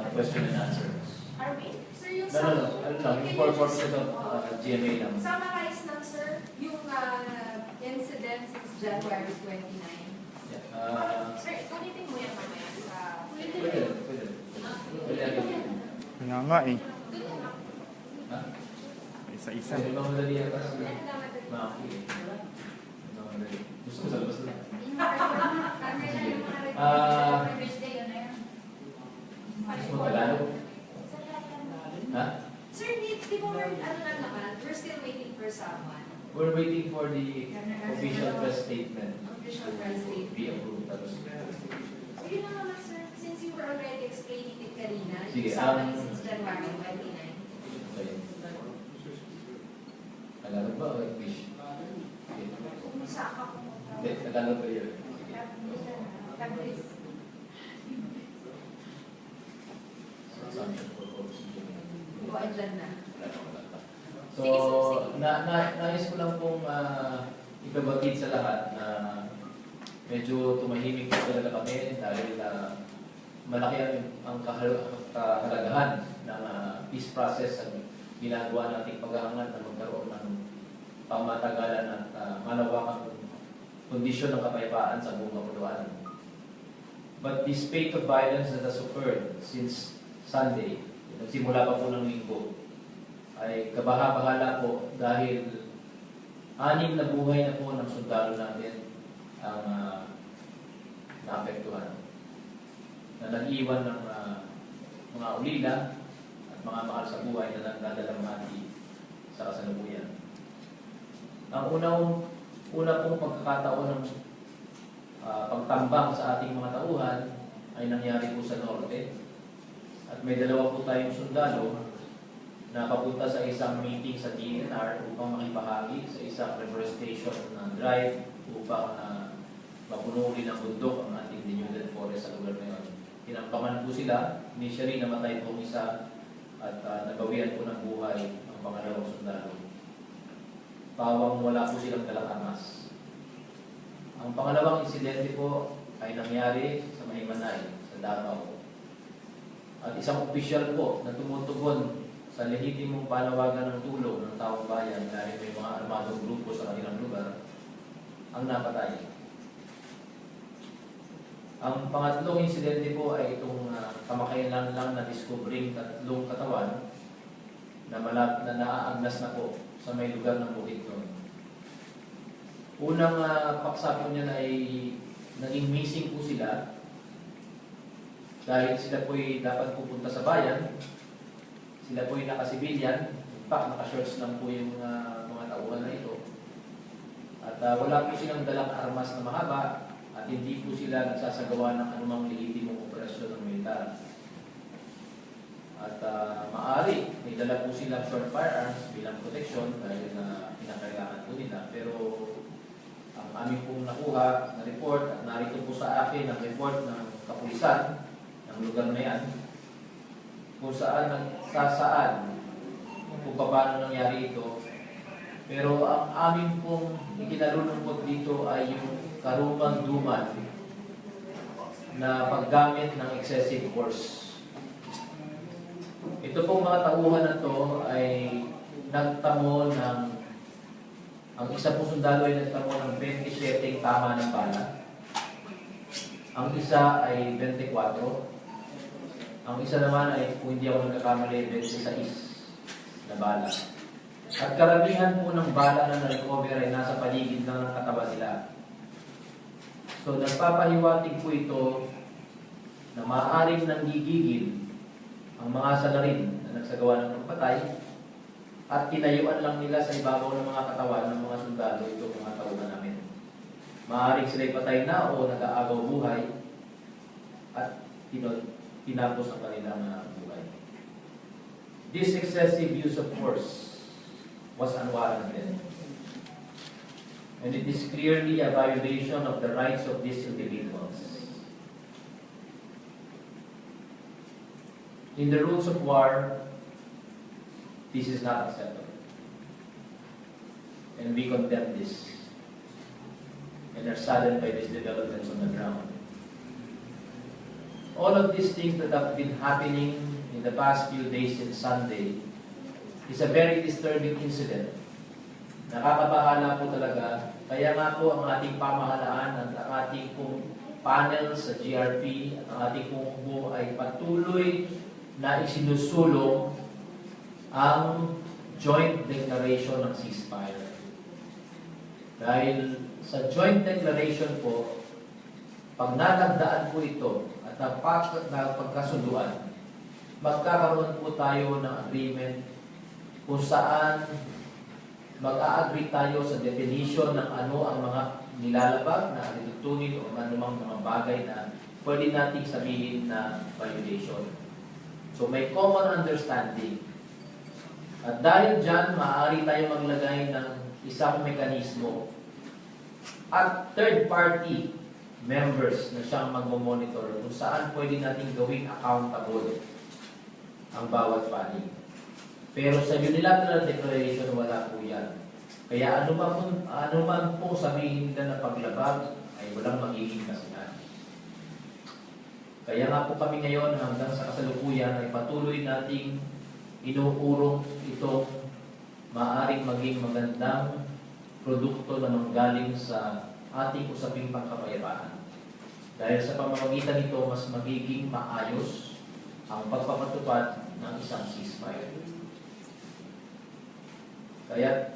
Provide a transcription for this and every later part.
the question and answer. Arvin, sir, yung No, ano lang, yung for purposes of GMA lang. summarize lang, sir, yung incident since January 29. Yeah. Sir, ulitin mo yan mamaya sa... Pwede. Nga nga eh. Ha? Isa-isa. Kasi mamadali yan kasi maaki eh. Mamadali. Gusto ko sa labas lang. Gusto mo Tagalog? Ha? Sir, di ba we're, ano lang naman, we're still waiting for someone. We're waiting for the official press statement Official press to statement. be approved. Tapos, So yun lang naman, sir, since you were already explaining it kanina, Sige, yung summary since January 29. okay. Tagalog ba o English? Okay. Umusa ka po. Hindi, Tagalog ba yun? Sige. Taglis. Assumption for purposes of GMA. O, andyan na. So, Sige, sir, sige. nais ko lang pong ibabatid sa lahat na medyo tumahimik po talaga kami dahil malaki ang kahalagahan ng peace process sa ginagawa nating paghahangad na magkaroon ng pamatagalan at malawakang kondisyon ng kapayapaan sa buong kapuluan. But the spate of violence that has occurred since Sunday, nagsimula pa po ng linggo, ay kabaha-bahala po dahil 6 na buhay na po ng sundalo natin ang naapektuhan. Na nag-iwan ng mga ulila at mga mahal sa buhay na nagdadalamhati sa kasalukuyan. Ang una pong pagkakataon ng pagtambang sa ating mga tauhan ay nangyari po sa Norte. At may 2 po tayong sundalo na papunta sa isang meeting sa DNR upang makibahagi sa isang reforestation na drive upang mapunuin ang bundok ang ating denuded forest sa lugar na yun. Tinampakan po sila. Initially, namatay po isa at nagawian po ng buhay ang pangalawang sundalo. Pawang wala po silang dalang armas. Ang pangalawang insidente po ay nangyari sa Maymanay, sa Davao. At isang opisyal po na tumutugon sa lehitimong panawagan ng tulong ng taong bayan dahil may mga armadong grupo sa kanilang lugar, ang napatay. Ang pangatlong insidente po ay itong kamakailan lang na discovering 3 katawan na naaagnas na po sa may lugar ng Bukidnon. Unang paksa po niyan ay naging missing po sila dahil sila po'y dapat pupunta sa bayan. Sila po'y nakasibilyan. In fact, naka-shorts lang po yung mga tauhan na ito. At wala po silang dalang armas na mahaba at hindi po sila nagsasagawa ng anumang lehitimong operasyon ng militar. At maaari, may dala po silang short firearms bilang protection dahil pinakailangan po nila. Pero ang aming pong nakuha na report at narito po sa akin ang report ng kapulisan ng lugar na yan kung saan nagsasaan kung paano nangyari ito. Pero ang amin pong ikinalulungkot dito ay yung karumang-duman na paggamit ng excessive force. Ito pong mga tauhan na to ay nagtamo ng, ang isa pong sundalo ay nagtamo ng 27 tama ng bala. Ang isa ay 24. Ang isa naman ay, kung hindi ako nagkakamali, 26 na bala. At karamihan po ng bala na na-recover ay nasa paligid lang ng katawan nila. So, nagpapahiwatig po ito na maaaring nanggigigil ang mga salarin na nagsagawa ng pagpatay at tinayuan lang nila sa ibabaw ng mga katawan ng mga sundalo ito mga tauhan namin. Maaaring sila'y patay na o nag-aagaw buhay at tinapos ang kanilang buhay. This excessive use of force was unwarranted. And it is clearly a violation of the rights of these individuals. In the rules of war, this is not acceptable. And we condemn this. And are saddened by these developments on the ground. all of these things that have been happening in the past few days since Sunday is a very disturbing incident. Nakakabahala po talaga. Kaya nga po ang ating pamahalaan at ang ating pong panel sa GRP at ang ating pong hukbo ay patuloy na isinusulong ang joint declaration ng ceasefire. Dahil sa joint declaration po, pag natagdaan po ito at napagkasunduan, magkakaroon po tayo ng agreement kung saan mag-a-agree tayo sa definition ng ano ang mga nilalabag na alitutunin o anumang mga bagay na pwede nating sabihin na violation. So may common understanding. At dahil dyan, maaari tayo maglagay ng isang mekanismo at third-party members na siyang magmomonitor kung saan pwede natin gawing accountable ang bawat panig. Pero sa unilateral declaration, wala po yan. Kaya ano man po sabihin nila na paglabag ay walang magiging kasihan. Kaya nga po kami ngayon hanggang sa kasalukuyan ay patuloy nating inuurong itong maaaring maging magandang produkto na manggaling sa ating usaping pangkapayapaan. Dahil sa pamamagitan nito, mas magiging maayos ang pagpapatupad ng isang ceasefire. Kaya,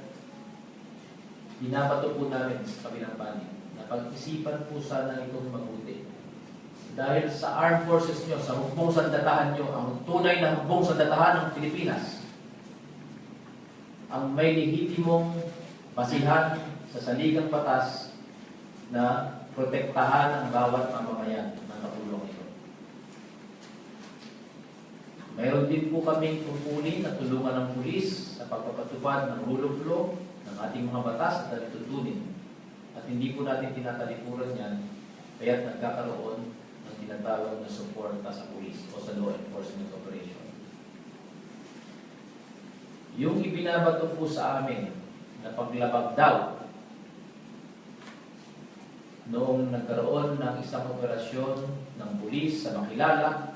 binabato po namin sa kabilang panig na pag-isipan po sana itong mabuti. Dahil sa armed forces nyo, sa hukbong sandatahan nyo, ang tunay na hukbong sandatahan ng Pilipinas, ang may lehitimong basihan sa saligang batas na protektahan ang bawat mamamayan ng katulong ito. Mayroon din po kaming tungkulin at tulungan ng pulis sa pagpapatupad ng rule of law ng ating mga batas at alitutunin. At hindi po natin tinatalikuran yan, kaya't nagkakaroon ng tinatawag na suporta sa pulis o sa law enforcement operation. Yung ibinabato po sa amin na paglabag daw noong nagkaroon ng isang operasyon ng pulis sa Makilala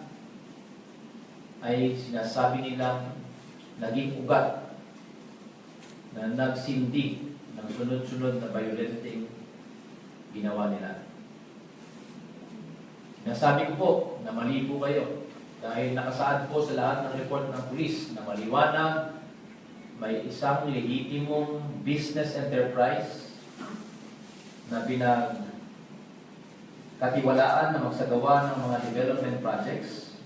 ay sinasabi nilang naging ugat na nagsindi ng sunod-sunod na violenting ginawa nila. Sinasabi ko po na mali po kayo dahil nakasaad po sa lahat ng report ng pulis na maliwanag may isang lehitimong business enterprise na pinagkatiwalaan na magsagawa ng mga development projects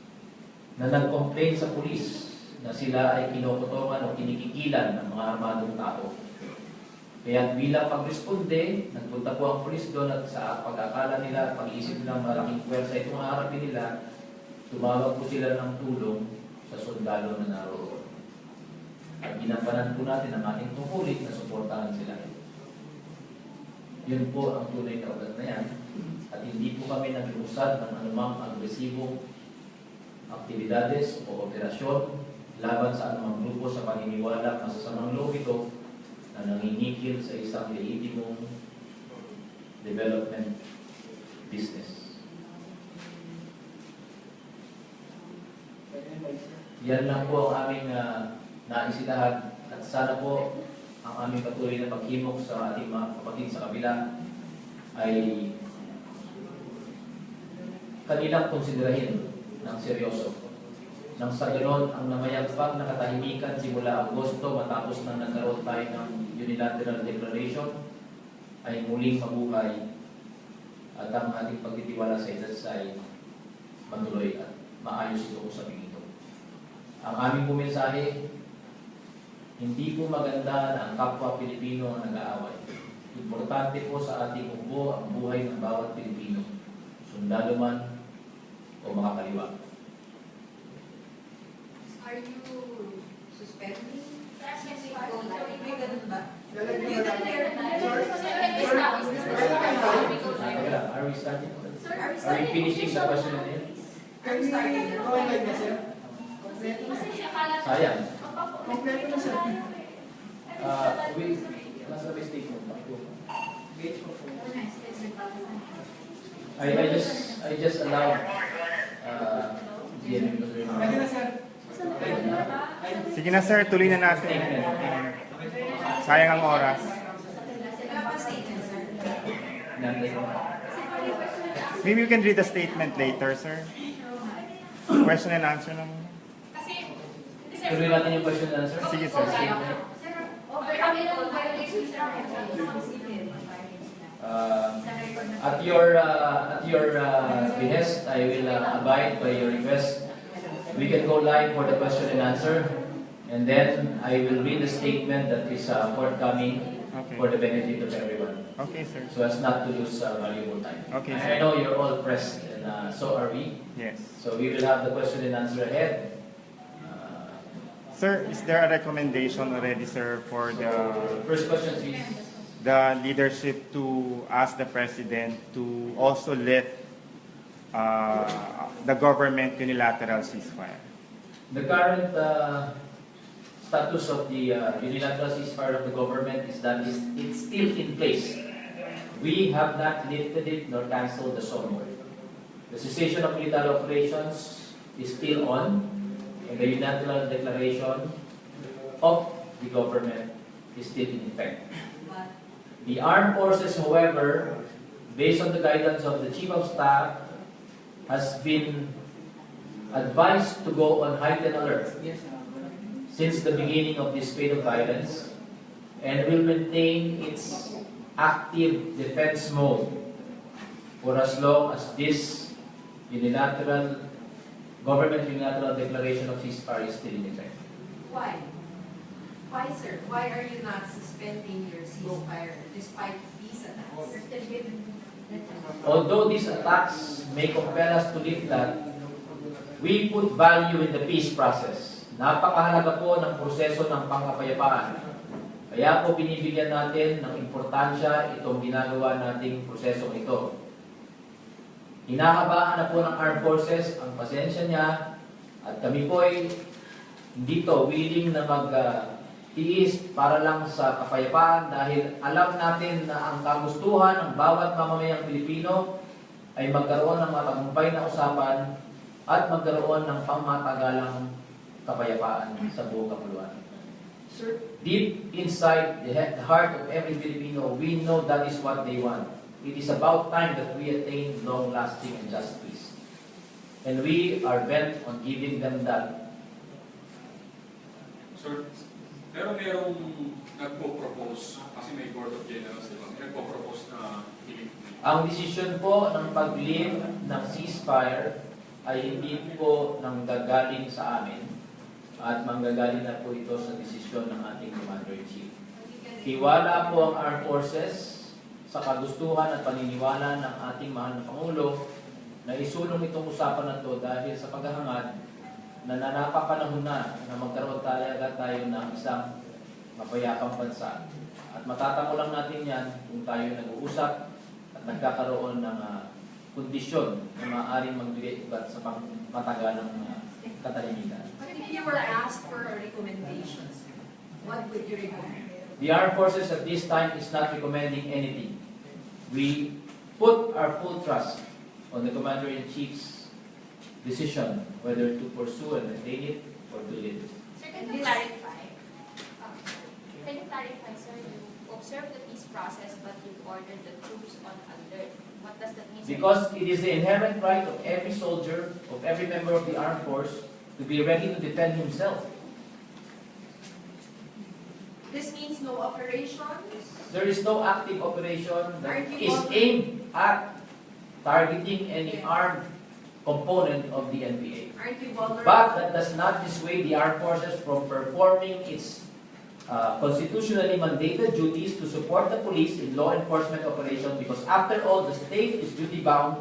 na nag-complain sa pulis na sila ay kinukutungan o kinikikilan ng mga armadong tao. Kaya bilang pagresponde, nagpunta po ang pulis doon at sa pag-akala nila at pag-iisip nilang malaking pwersa itong haharapin nila, tumawag po sila ng tulong sa sundalo na naroon. At ginampanan po natin ang ating tungkulin na suportahan sila. Yun po ang tunay na ugat na yan. At hindi po kami nag-usad ng anumang agresibong aktibidades o operasyon laban sa anumang grupo sa paniniwala masasamang loob ito na nanginigil sa isang lehitimong development business. Yan lang po ang aming naisilahan at sana po ang aming patuloy na paghimok sa ating mga kapatid sa kabila ay kanilang konsiderahin ng seryoso. Nang sa ganon, ang namayagpag na katahimikan simula Agosto matapos na nagkaroon tayo ng unilateral declaration ay muling mabuhay at ang ating pagtitiwala sa isa't-isa matuloy at maayos ito usapin ito. Ang aming pumensahe, hindi po maganda na ang kapwa Pilipino ang nag-aaway. Importante po sa ating hukbo ang buhay ng bawat Pilipino, sundalo man o makakaliwa. Are you suspending? May ganun ba? Are we starting? Sir, are we Are we starting? finishing the question and answer? Are we starting? Sayang. Kompleto na sir. Nasa mistake mo. Gage po po. I just allowed GM because we're Pwede na, sir. Sige na sir, tuloy na natin. Sayang ang oras. Wala pa statement, sir. Maybe you can read the statement later, sir. Question and answer lang. Tuloy natin yung question and answer. Sige sir. At your behest, I will abide by your request. We can go live for the question and answer, and then I will read the statement that is forthcoming Okay. for the benefit of everyone, Okay, sir. so as not to lose valuable time. Okay, I sir. know you're all pressed, and so are we. Yes. So we will have the question and answer ahead. Sir, is there a recommendation already, sir, for First question is. the leadership to ask the president to also lift the government unilateral ceasefire? The current status of the unilateral ceasefire of the government is that it's still in place. We have not lifted it nor cancelled the SOMO. The cessation of military operations is still on, and the unilateral declaration of the government is still in effect. The armed forces, however, based on the guidance of the Chief of Staff, has been advised to go on heightened alert since the beginning of this spate of violence, and will maintain its active defense mode for as long as this government unilateral declaration of ceasefire is still in effect. Why? Why, sir? Why are you not suspending your ceasefire despite these attacks? Although these attacks may compel us to lift that, we put value in the peace process. Napakahalaga po ng proseso ng pangkapayapaan. Kaya po binibigyan natin ng importansya itong ginagawa nating prosesong ito. Hinahabaan na po ng armed forces ang pasensya niya, at kami po ay dito willing na magtiis para lang sa kapayapaan, dahil alam natin na ang kagustuhan ng bawat mamamayang Pilipino ay magkaroon ng matagumpay na usapan at magkaroon ng pangmatagalang kapayapaan sa buong kapuluan. Sir, Deep inside the heart of every Filipino, we know that is what they want. It is about time that we attain long-lasting and just peace. And we are bent on giving them that. Sir, pero merong nagpo-propose, kasi may Board of Generals, di ba? May nagpo-propose na i-lift. Ang desisyon po ng pag-lift ng ceasefire ay hindi po nanggagaling sa amin, at manggagaling na po ito sa desisyon ng ating Commander-in-Chief. Tiwala po ang Armed Forces sa kagustuhan at paniniwala ng ating mahal na Pangulo na isulong itong usapan na ito, dahil sa paghahangad na napapanahon na magkaroon talaga tayo ng isang mapayapang bansa. At matatamo lang natin yan kung tayo nag-uusap at nagkakaroon ng kondisyon na maaaring magbigay ugat sa pangmatagalang katahimikan. But if you were asked for a recommendation, what would you recommend? The Armed Forces at this time is not recommending anything. We put our full trust on the Commander-in-Chief's decision whether to pursue and maintain it or to leave it. Sir, can you clarify? Sir, you observe the peace process but you ordered the troops on alert. What does that mean? Sir? Because it is the inherent right of every soldier, of every member of the armed force, to be ready to defend himself. This means no operations? There is no active operation that Aren't you is all- aimed at targeting any armed component of the NPA. Aren't you vulnerable? But that does not dissuade the armed forces from performing its constitutionally mandated duties to support the police in law enforcement operations, because after all, the state is duty bound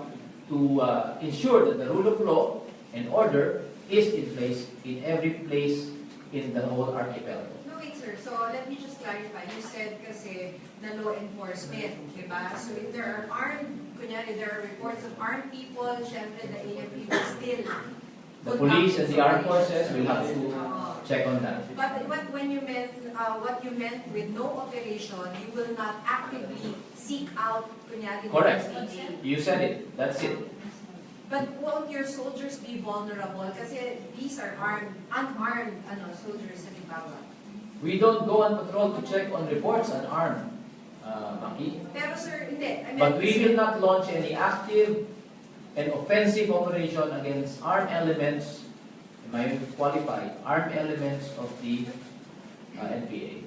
to ensure that the rule of law and order is in place in every place in the whole archipelago. No, wait, sir. So let me just clarify. You said kasi na law enforcement, di ba? So if there are kunyari, there are reports of armed people, syempre the AFP will still The police and the armed forces will have to check on that. But when you meant, what you meant with no operation, you will not actively seek out, kunyari, Correct. the AFP. You said it. That's it. But won't your soldiers be vulnerable? Kasi these are unarmed soldiers, halimbawa. We don't go on patrol to check on reports unarmed, Maki. Pero sir, hindi. I mean, But we will not launch any active and offensive operation against armed elements, am I qualified, armed elements of the NPA.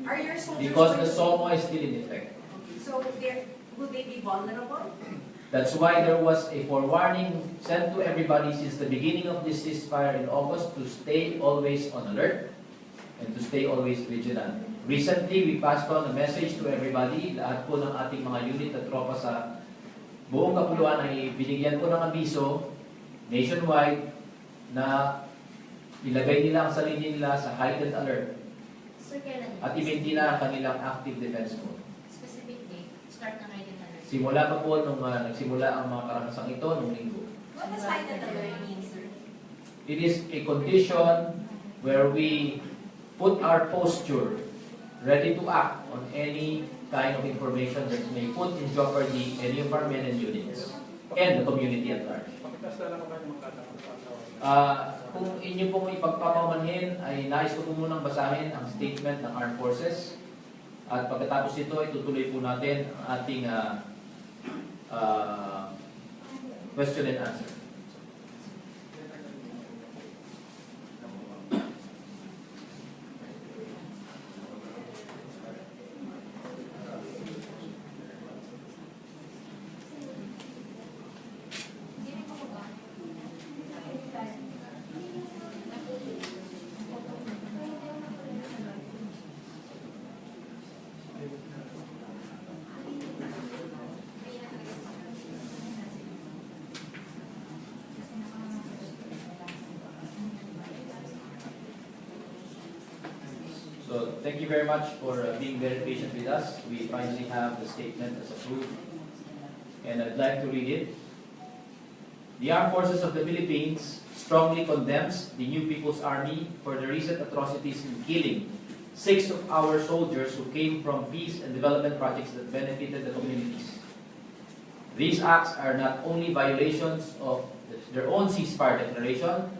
Are your soldiers Because the going to- SOMO is still in effect. So will they be vulnerable? That's why there was a forewarning sent to everybody since the beginning of this ceasefire in August to stay always on alert and to stay always vigilant. Recently, we passed on a message to everybody. Lahat po ng ating mga unit at tropa sa buong kapuluan ay binigyan po ng abiso nationwide na ilagay nila ang sarili nila sa heightened alert Sir, kailan yun? at i-maintain na ang kanilang active defense mode. Specific date, start na ngayon alert. Simula pa po nung nagsimula ang mga karangasang ito nung linggo. What does heightened alert mean, sir? It is a condition where we put our posture ready to act on any kind of information that may put in jeopardy any of our men and units and the community at large. Kung inyo pong ipagpapamanhin, ay nais ko po munang basahin ang statement ng Armed Forces at pagkatapos ito, itutuloy po natin ang ating question and answer. So thank you very much for being very patient with us. We finally have the statement as approved, and I'd like to read it. The Armed Forces of the Philippines strongly condemns the New People's Army for the recent atrocities in killing 6 of our soldiers who came from peace and development projects that benefited the communities. These acts are not only violations of their own ceasefire declaration,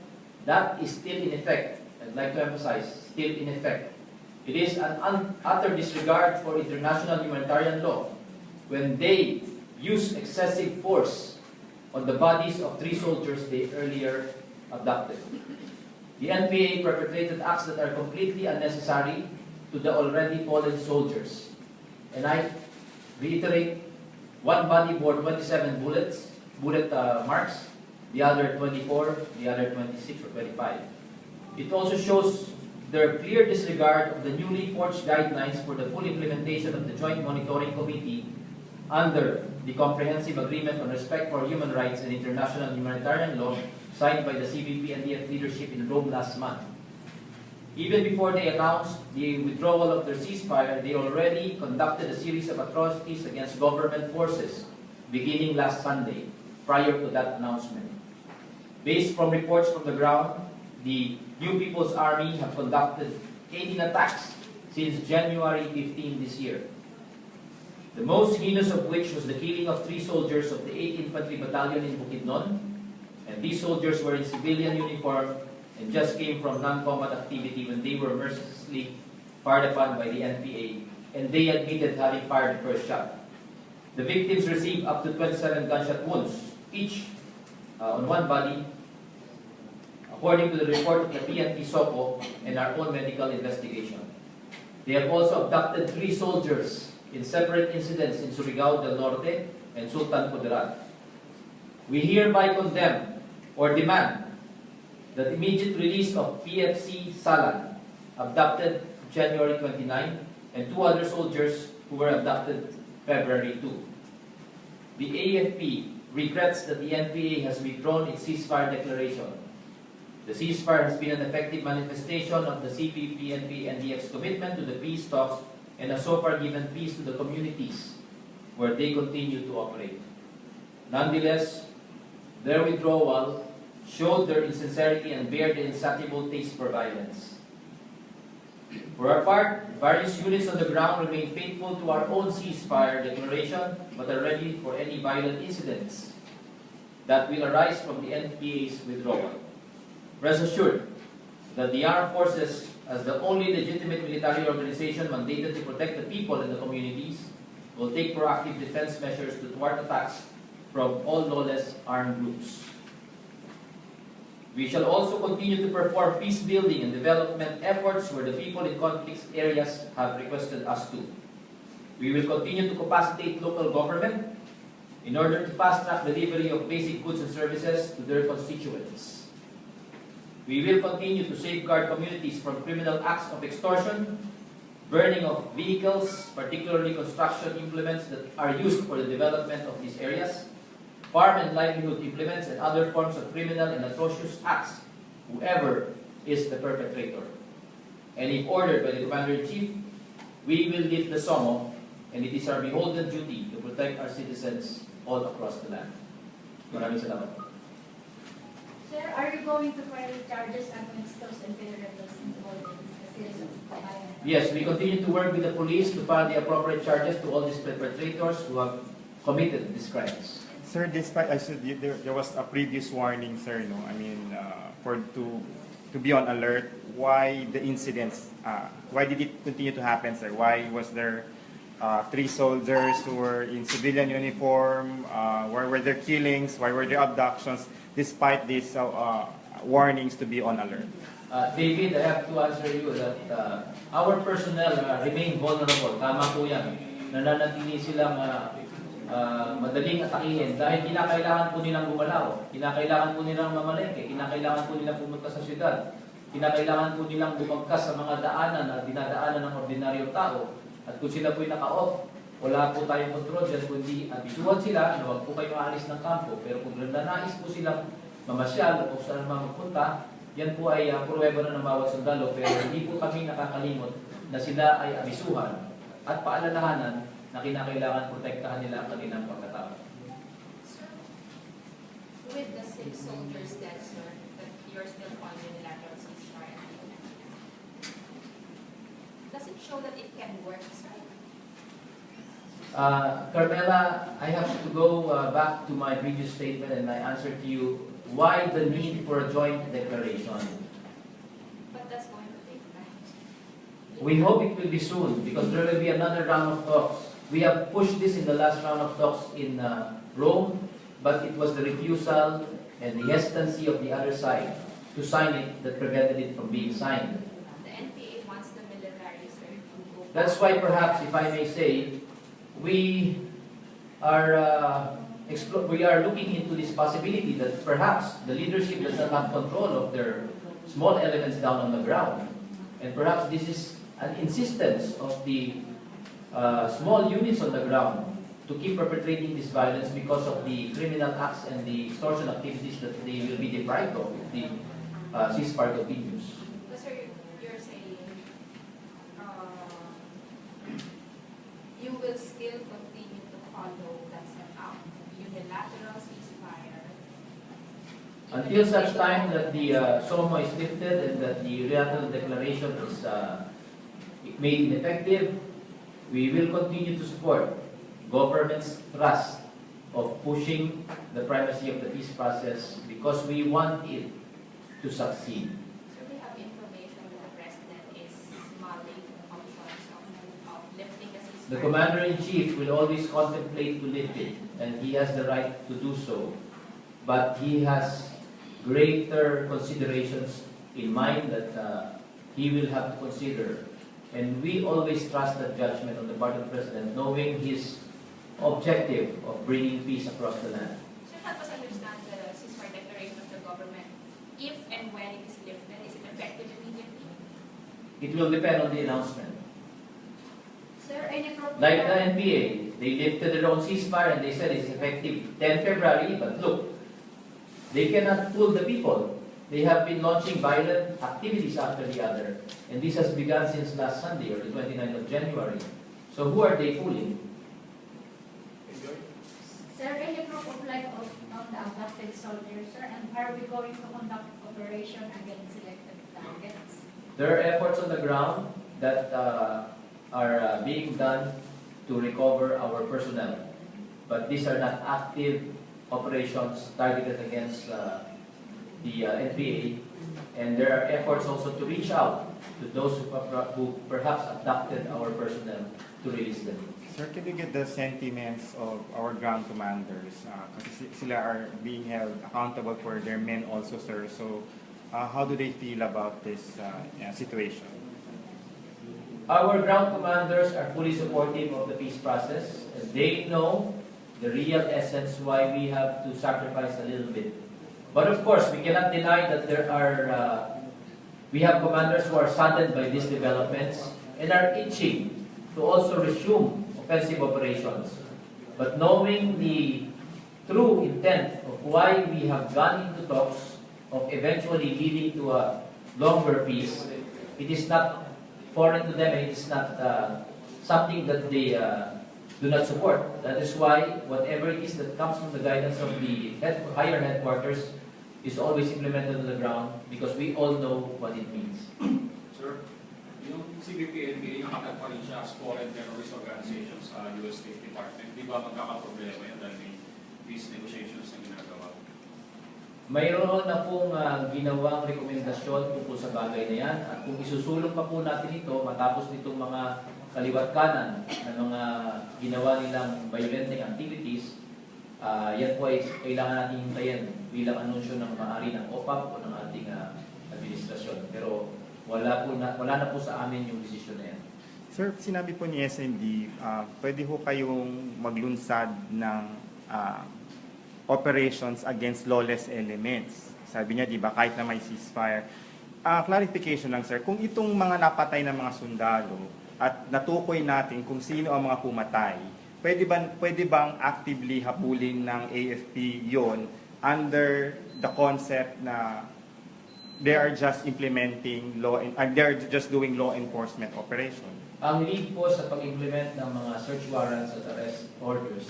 that is still in effect. I'd like to emphasize, still in effect. It is an utter disregard for international humanitarian law when they use excessive force on the bodies of 3 soldiers they earlier abducted. The NPA perpetrated acts that are completely unnecessary to the already fallen soldiers. And I reiterate, one body bore 27 bullet marks, the other 24, the other 26 or 25. It also shows their clear disregard of the newly forged guidelines for the full implementation of the Joint Monitoring Committee under the Comprehensive Agreement on Respect for Human Rights and International Humanitarian Law signed by the CBP-NDF leadership in Rome last month. Even before they announced the withdrawal of their ceasefire, they already conducted a series of atrocities against government forces beginning last Sunday, prior to that announcement. Based from reports from the ground, the New People's Army have conducted 18 attacks since January 15 this year. The most heinous of which was the killing of 3 soldiers of the 8th Infantry Battalion in Bukidnon, and these soldiers were in civilian uniform and just came from non-combat activity when they were mercilessly fired upon by the NPA, and they admitted having fired the first shot. The victims received up to 27 gunshot wounds, each on one body, according to the report of the PNP SOCO and our own medical investigation. They have also abducted 3 soldiers in separate incidents in Surigao del Norte and Sultan Kudarat. We hereby condemn or demand the immediate release of PFC Salan, abducted January 29, and 2 other soldiers who were abducted February 2. The AFP regrets that the NPA has withdrawn its ceasefire declaration. The ceasefire has been an effective manifestation of the CPP-NP-NDF's commitment to the peace talks and has so far given peace to the communities where they continue to operate. Nonetheless, their withdrawal showed their insincerity and bared the insatiable taste for violence. For our part, various units on the ground remain faithful to our own ceasefire declaration but are ready for any violent incidents. that will arise from the NPA's withdrawal. Rest assured that the armed forces, as the only legitimate military organization mandated to protect the people and the communities, will take proactive defense measures to thwart attacks from all lawless armed groups. We shall also continue to perform peace building and development efforts where the people in conflict areas have requested us to. We will continue to capacitate local government in order to fast-track delivery of basic goods and services to their constituents. We will continue to safeguard communities from criminal acts of extortion, burning of vehicles, particularly construction implements that are used for the development of these areas, farm and livelihood implements, and other forms of criminal and atrocious acts, whoever is the perpetrator. And if ordered by the Commander-in-Chief, we will lift the SOMO, and it is our beholden duty to protect our citizens all across the land. Maraming salamat. Sir, are you going to file charges against those individuals involved in the series of violence? Yes, we continue to work with the police to file the appropriate charges to all these perpetrators who have committed these crimes. Sir, despite I said there was a previous warning, sir. No, I mean to be on alert. Why the incidents? Why did it continue to happen, sir? Why was there 3 soldiers who were in civilian uniform? Why were there killings? Why were there abductions? Despite these warnings to be on alert. David, I have to answer you that our personnel remain vulnerable. Tama po yan. Nananatili silang madaling atakihin dahil kinakailangan po nilang gumalaw, kinakailangan po nilang mamalengke, kinakailangan po nilang pumunta sa syudad, kinakailangan po nilang bumagkas sa mga daanan na dinadaanan ng ordinaryong tao. At kung sila po'y naka-off, wala po tayong kontrol dyan, kundi abisuhan sila na huwag po kayo aalis ng kampo. Pero kung nais po silang mamasyal o kung saan magpunta, yan po ay pruweba na ng bawat sundalo. Pero hindi po kami nakakalimot na sila ay abisuhan at paalalahanan na kinakailangan protektahan nila ang kanilang pagkatao. Sir, with the 6 soldiers dead, sir, that you're still on unilateral ceasefire, does it show that it can work, sir? Carmela, I have to go back to my previous statement and my answer to you. Why the need for a joint declaration? But that's going to take time. We hope it will be soon because there will be another round of talks. We have pushed this in the last round of talks in Rome, but it was the refusal and the hesitancy of the other side to sign it that prevented it from being signed. The NPA wants the military, sir, to go. That's why perhaps, if I may say, we are looking into this possibility that perhaps the leadership does not have control of their small elements down on the ground. And perhaps this is an insistence of the small units on the ground to keep perpetrating this violence because of the criminal acts and the extortion activities that they will be deprived of if the ceasefire continues. But sir, you're saying you will still continue to follow that setup, unilateral ceasefire. Until such time that the SOMO is lifted and that the unilateral declaration is made ineffective, we will continue to support government's thrust of pushing the primacy of the peace process because we want it to succeed. So we have information that the President is mulling options of lifting the ceasefire. The Commander-in-Chief will always contemplate to lift it, and he has the right to do so. But he has greater considerations in mind that he will have to consider. And we always trust that judgment on the part of the President, knowing his objective of bringing peace across the land. So help us understand the ceasefire declaration of the government. If and when it is lifted, is it effective immediately? It will depend on the announcement. Sir, any problem? Like the NPA, they lifted their own ceasefire and they said it's effective 10 February, but look, they cannot fool the people. They have been launching violent activities after the other, and this has begun since last Sunday or the 29th of January. So who are they fooling? Sir, any proof of life of the abducted soldiers, sir? And are we going to conduct operation against selected targets? There are efforts on the ground that are being done to recover our personnel, but these are not active operations targeted against the NPA, and there are efforts also to reach out to those who perhaps abducted our personnel to release them. Sir, can you get the sentiments of our ground commanders? Kasi sila are being held accountable for their men also, sir. So, how do they feel about this situation? Our ground commanders are fully supportive of the peace process. They know the real essence why we have to sacrifice a little bit. But of course, we cannot deny that we have commanders who are saddened by these developments and are itching to also resume offensive operations. But knowing the true intent of why we have gone into talks of eventually leading to a longer peace, it is not foreign to them, and it is not something that they do not support. That is why whatever it is that comes from the guidance of the higher headquarters is always implemented on the ground, because we all know what it means. Sir, yung CBP-NPA, nakatag pa rin siya as foreign terrorist organization sa US State Department. Di ba magkakaproblema yan dahil may peace negotiations na ginagawa? Mayroon na pong ginawang rekomendasyon tungkol sa bagay na yan, at kung isusulong pa po natin ito matapos nitong mga kaliwat kanan na mga ginawa nilang violent activities, yan po ay kailangan natin hintayin bilang anunsyo ng maaari ng OPAP o ng ating administrasyon. Pero wala na po sa amin yung desisyon na yan. Sir, sinabi po ni SND, pwede ho kayong maglunsad ng operations against lawless elements. Sabi niya, di ba, kahit na may ceasefire. Clarification lang, sir. Kung itong mga napatay na mga sundalo at natukoy natin kung sino ang mga pumatay, pwede bang actively habulin ng AFP yon under the concept na they are just implementing they're just doing law enforcement operation? Ang lead po sa pag-implement ng mga search warrants at arrest orders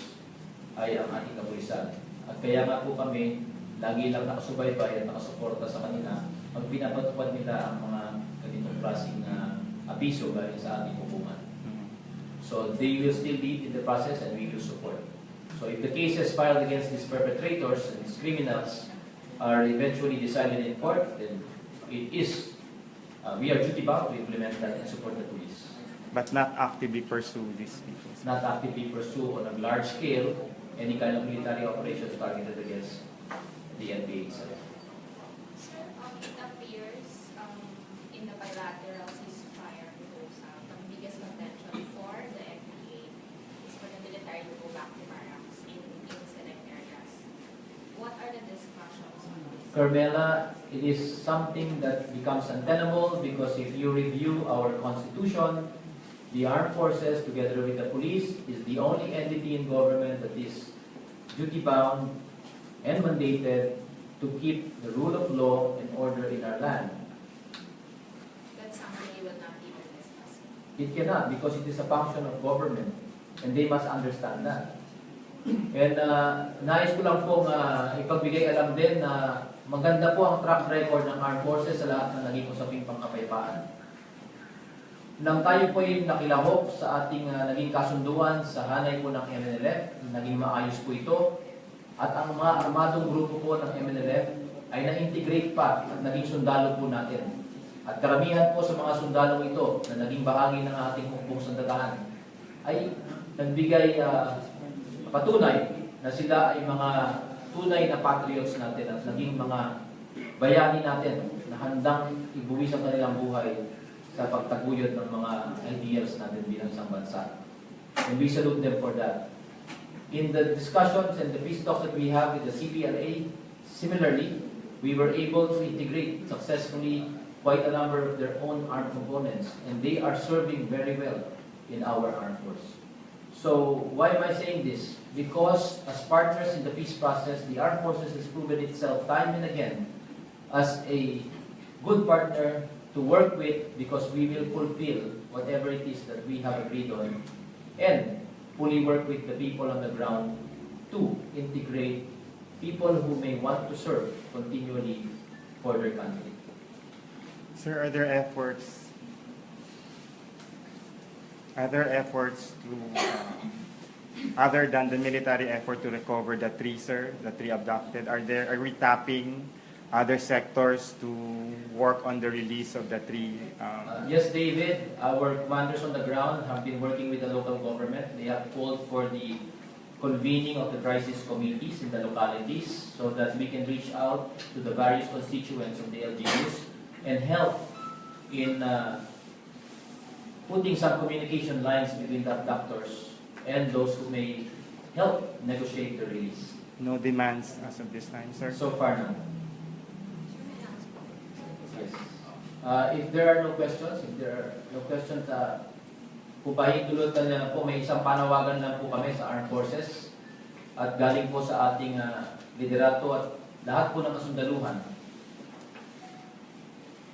ay ang ating kapulisan. At kaya nga po kami, lagi lang nakasubaybay at nakasuporta sa kanila pag pinapatupad nila ang mga ganitong klaseng abiso galing sa ating hukuman. So they will still lead in the process and we will support. So if the cases filed against these perpetrators and these criminals are eventually decided in court, then it is, we are duty bound to implement that and support the police. But not actively pursue these people. Not actively pursue on a large scale any kind of military operations targeted against the NPA itself. Sir, it appears in the bilateral ceasefire proposal, the biggest contention for the NPA is for the military to go back to barracks in select areas. What are the discussions on this? Carmela, it is something that becomes untenable because if you review our constitution, the armed forces together with the police is the only entity in government that is duty-bound and mandated to keep the rule of law and order in our land. That's something you will not even discuss. It cannot, because it is a function of government and they must understand that. And nais ko lang pong ipagbigay alam din na maganda po ang track record ng armed forces sa lahat ng naging usaping pangkapayapaan. Nang tayo po ay nakilahok sa ating naging kasunduan sa hanay po ng MNLF, naging maayos po ito, at ang mga armadong grupo po ng MNLF ay na-integrate pa at naging sundalo po natin. At karamihan po sa mga sundalong ito na naging bahagi ng ating hukbong sandatahan ay nagbigay patunay na sila ay mga tunay na patriots natin at naging mga bayani natin na handang ibuwis ang kanilang buhay sa pagtaguyod ng mga ideals natin bilang isang bansa. And we salute them for that. In the discussions and the peace talks that we have with the CPLA, similarly, we were able to integrate successfully quite a number of their own armed components, and they are serving very well in our armed force. So, why am I saying this? Because as partners in the peace process, the armed forces has proven itself time and again as a good partner to work with, because we will fulfill whatever it is that we have agreed on, and fully work with the people on the ground to integrate people who may want to serve continually for their country. Sir, are there efforts to other than the military effort to recover the three, sir, the three abducted, are we tapping other sectors to work on the release of the three? Yes, David, our commanders on the ground have been working with the local government. They have called for the convening of the crisis committees in the localities so that we can reach out to the various constituents of the LGUs and help in putting some communication lines between the abductors and those who may help negotiate the release. No demands as of this time, sir? So far, none. Yes. If there are no questions, pupahin tulad na lang po, may isang panawagan lang po kami sa Armed Forces at galing po sa ating liderato at lahat po ng kasundaluhan.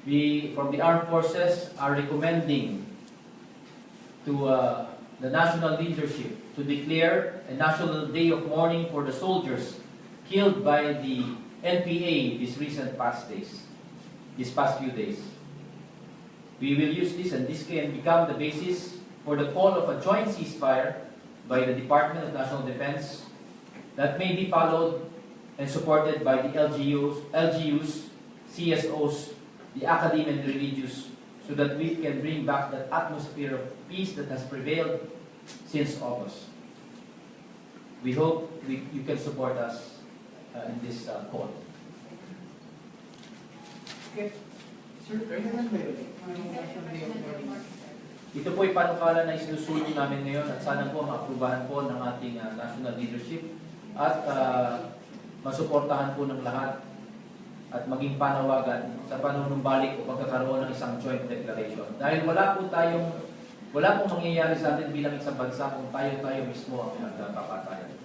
We, from the Armed Forces, are recommending to the national leadership to declare a national day of mourning for the soldiers killed by the NPA these past few days. We will use this, and this can become the basis for the call of a joint ceasefire by the Department of National Defense that may be followed and supported by the LGUs, CSOs, the academy and religious, so that we can bring back that atmosphere of peace that has prevailed since August. We hope you can support us in this call. Okay. Sir, kailan ba yun? National Day of Mourning. Ito po ay panukala na isinusulong namin ngayon at sana po maaprubahan po ng ating national leadership at masuportahan po ng lahat at maging panawagan sa panunumbalik o pagkakaroon ng isang joint declaration. Dahil wala pong mangyayari sa atin bilang isang bansa kung tayo mismo ang pinagpapatayan.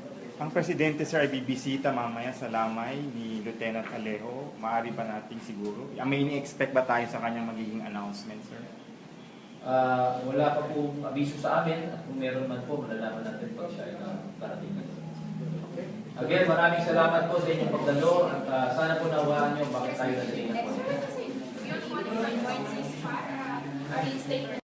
Ang Presidente, sir, ay bibisita mamaya sa lamay ni Lieutenant Alejo. Maaari pa nating siguro. May ini-expect ba tayo sa kanyang magiging announcement, sir? Wala pa pong abiso sa amin at kung meron man po, malalaman natin pag siya ay nakarating na. Again, maraming salamat po sa inyong pagdalo at sana po nawaan nyo bakit tayo naging Next year kasi, yun po, yung joint ceasefire, reinstatement